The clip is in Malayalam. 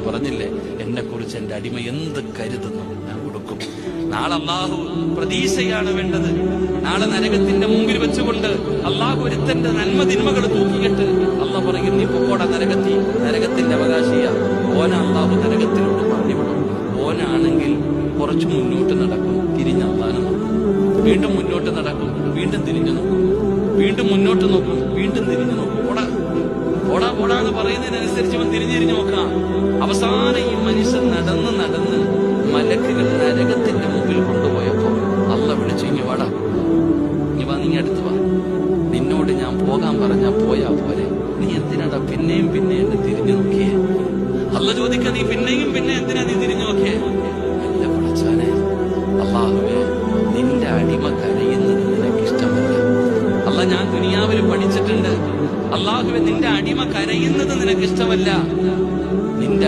പറഞ്ഞില്ലേ, എന്നെ കുറിച്ച് എന്റെ അടിമ എന്ത് കരുതുന്നു ഞാൻ കൊടുക്കും. നാളെ അള്ളാഹു പ്രതീക്ഷയാണ് വേണ്ടത്. നാളെ നരകത്തിന്റെ മുമ്പിൽ വെച്ചുകൊണ്ട് അള്ളാഹു ഒരുത്തന്റെ നന്മ തിന്മകൾ തൂക്കിയിട്ട് അള്ളാഹ് പറയും, നീ പൊക്കോടാ നരകത്തിന്റെ അവകാശിയ. ഓന അള്ളാഹു നരകത്തിലോട്ട് പറഞ്ഞുവിടും. ഓനാണെങ്കിൽ കുറച്ചു മുന്നോട്ട് നടക്കും, തിരിഞ്ഞ് അള്ളാനെ നോക്കും. വീണ്ടും മുന്നോട്ട് നടക്കും, വീണ്ടും തിരിഞ്ഞു നോക്കും. വീണ്ടും മുന്നോട്ട് നോക്കും, വീണ്ടും തിരിഞ്ഞു നോക്കും. ഓടാ ഓടാ എന്ന് പറയുന്നതിനനുസരിച്ച് ഇവൻ തിരിഞ്ഞിരിഞ്ഞു നോക്കാം. അവസാനം ഈ മനുഷ്യൻ നടന്ന് നടന്ന് മലക്കുകൾ നരകത്തിന്റെ മുമ്പിൽ കൊണ്ടുപോയപ്പോ അള്ളാഹ് വിളിച്ചു, ഇനി വാടാ, ഇനി വാ, നീ അടുത്ത് വാ. നിന്നോട് ഞാൻ പോകാൻ പറഞ്ഞാ പോയാ പോലെ, നീ എന്തിനാടാ പിന്നെയും പിന്നെയും തിരിഞ്ഞു നോക്കിയേ? അള്ളാഹ് ചോദിക്ക, നീ പിന്നെയും പിന്നെ എന്തിനാ നീ തിരിഞ്ഞു നോക്കിയേ? അല്ല പഠിച്ചാനെ, അള്ളാഹുവേ, നിന്റെ അടിമ കരയുന്നത് നിനക്കിഷ്ടമല്ല. അള്ളാഹ്, ഞാൻ ദുനിയാവിൽ പഠിച്ചിട്ടുണ്ട്, അള്ളാഹുവേ, നിന്റെ അടിമ കരയുന്നത് നിനക്കിഷ്ടമല്ല. നിന്റെ